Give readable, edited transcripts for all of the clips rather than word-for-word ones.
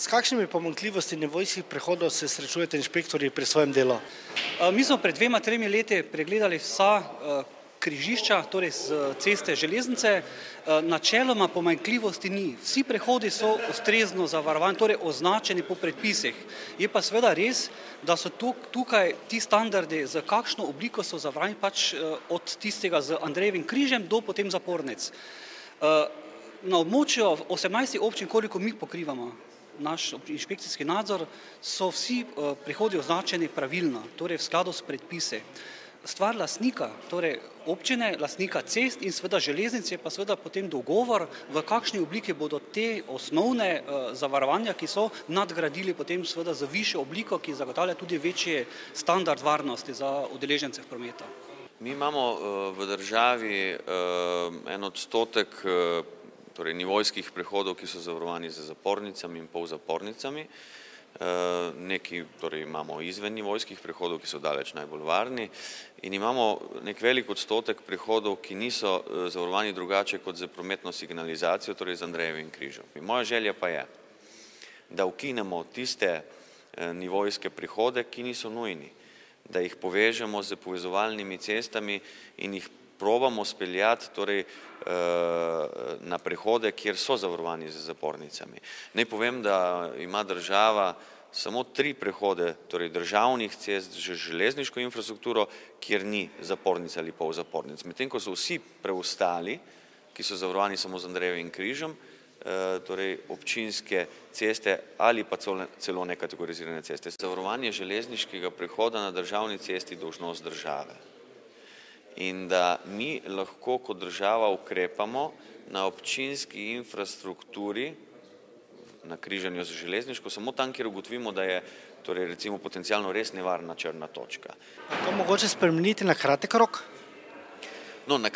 S kakšnimi pomanjkljivostmi nevojskih prehodov se srečujete inšpektorji pri svojem delu? Mi smo pred 2-3 leti pregledali vsa križišča, torej z ceste železnice. Načeloma pomanjkljivosti ni. Vsi prehodi so ustrezno zavarovani, torej označeni po predpisih. Je pa seveda res, da so tukaj ti standardi, za kakšno obliko so zavarovani, pač od tistega z Andrejevim križem do potem zapornic. Na območju 18 občin, koliko mi pokrivamo, naš inšpekcijski nadzor, so vsi prehodi označeni pravilno, torej v skladu s predpisi. Stvar lastnika, torej občine, lastnika cest in seveda železnice, pa seveda potem dogovor, v kakšni obliki bodo te osnovne zavarovanja, ki so nadgradili potem seveda za višjo obliko, ki zagotavlja tudi večji standard varnosti za udeležence v prometu. Mi imamo v državi en odstotek torej nivojskih prehodov, ki so zavarovani z zapornicami in polzapornicami. Neki torej imamo izven nivojskih prehodov, ki so daleč najbolj varni, in imamo nek velik odstotek prehodov, ki niso zavarovani drugače kot za prometno signalizacijo, torej z Andrejevim križem. Moja želja pa je, da ukinemo tiste nivojske prehode, ki niso nujni, da jih povežemo z povezovalnimi cestami in jih probamo speljati torej na prehode, kjer so zavarovani z zapornicami. Naj povem, da ima država samo 3 prehode, torej državnih cest z železniško infrastrukturo, kjer ni zapornic ali polzapornic. Medtem ko so vsi preostali, ki so zavarovani samo z Andrejevim križem, torej občinske ceste ali pa celo nekategorizirane ceste. Zavarovanje železniškega prehoda na državni cesti je dolžnost države. In da mi lahko kot država ukrepamo na občinski infrastrukturi, na križanju z železniško, samo tam, kjer ugotovimo, da je torej recimo potencialno res nevarna črna točka. A to mogoče spremeniti na kratek rok? No, na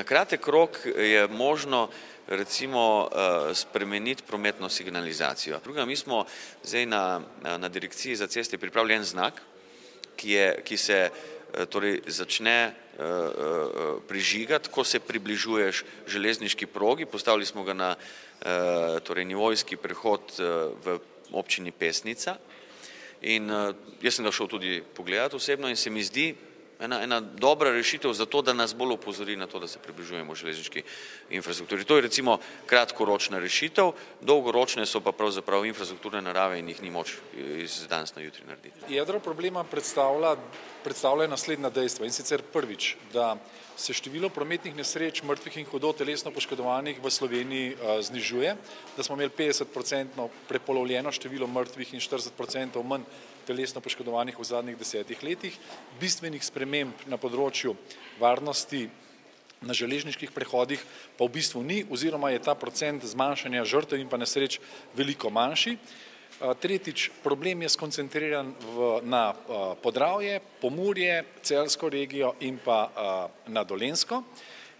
kratek rok je možno recimo spremeniti prometno signalizacijo. Druga, mi smo zdaj na Direkciji za ceste pripravili en znak, ki se torej začne prižigati, ko se približuješ železniški progi. Postavili smo ga na torej nivojski prehod v občini Pesnica in jaz sem ga šel tudi pogledati osebno in se mi zdi ena dobra rešitev za to, da nas bolj opozori na to, da se približujemo železniški infrastrukturi. To je recimo kratkoročna rešitev, dolgoročne so pa pravzaprav infrastrukturne narave in jih ni moč iz danes na jutri narediti. Jedro problema predstavlja naslednja dejstva, in sicer prvič, da se število prometnih nesreč, mrtvih in hudo telesno poškodovanih v Sloveniji znižuje, da smo imeli 50% prepolovljeno število mrtvih in 40% manj telesno poškodovanih v zadnjih 10 letih. Bistvenih sprememb na področju varnosti na železniških prehodih pa v bistvu ni, oziroma je ta procent zmanjšanja žrtev in pa nesreč veliko manjši. Tretjič, problem je skoncentriran na Podravje, Pomurje, Celjsko regijo in pa na Dolenjsko.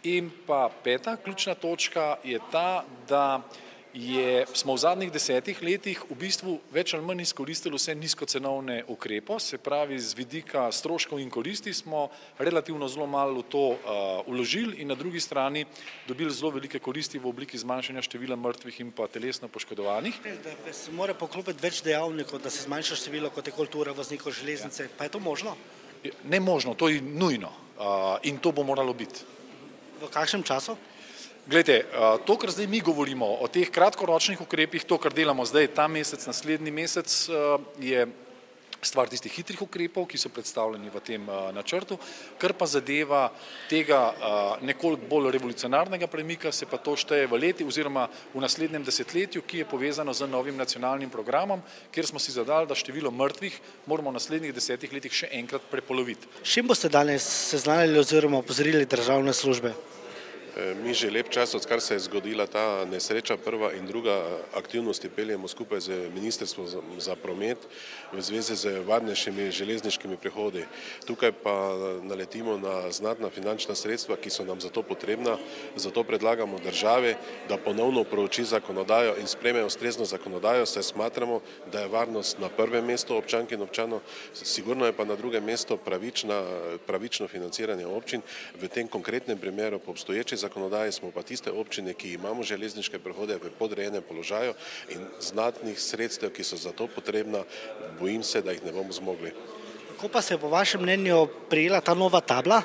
In pa peta ključna točka je ta, da smo v zadnjih 10 letih v bistvu več ali manj izkoristili vse nizkocenovne ukrepe, se pravi z vidika stroškov in koristi smo relativno zelo malo v to vložili in na drugi strani dobili zelo velike koristi v obliki zmanjšanja števila mrtvih in pa telesno poškodovanih. Da se mora poklopiti več dejavnikov, da se zmanjša število, kot je kultura voznikov železnice, pa je to možno? Ne možno, to je nujno in to bo moralo biti. V kakšnem času? Glejte, to, kar zdaj mi govorimo o teh kratkoročnih ukrepih, to, kar delamo zdaj ta mesec, naslednji mesec, je stvar tistih hitrih ukrepov, ki so predstavljeni v tem načrtu, kar pa zadeva tega nekoliko bolj revolucionarnega premika, se pa to šteje v leti oziroma v naslednjem desetletju, ki je povezano z novim nacionalnim programom, kjer smo si zadali, da število mrtvih moramo v naslednjih 10 letih še enkrat prepoloviti. S čim boste danes seznanili oziroma opozorili državne službe? Mi že lep čas, odkar se je zgodila ta nesreča, prva in druga aktivnosti peljemo skupaj z Ministrstvom za promet v zvezi z varnejšimi železniškimi prehodi. Tukaj pa naletimo na znatna finančna sredstva, ki so nam za to potrebna, zato predlagamo državi, da ponovno prouči zakonodajo in sprejme ustrezno zakonodajo, saj smatramo, da je varnost na prvem mestu občank in občanov, sigurno je pa na drugem mestu pravično financiranje občin, v tem konkretnem primeru po obstoječi zakonodaji smo pa tiste občine, ki imamo železniške prehode v podrejenem položaju in znatnih sredstev, ki so za to potrebna, bojim se, da jih ne bomo zmogli. Kako pa se je po vašem mnenju prijela ta nova tabla?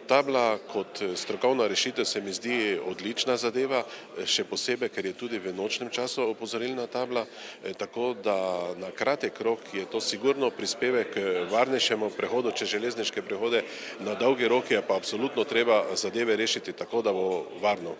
Tabla kot strokovna rešitev se mi zdi odlična zadeva, še posebej, ker je tudi v nočnem času opozorilna tabla, tako da na kratek rok je to sigurno prispevek k varnejšemu prehodu čez železniške prehode, na dolgi rok je pa absolutno treba zadeve rešiti tako, da bo varno.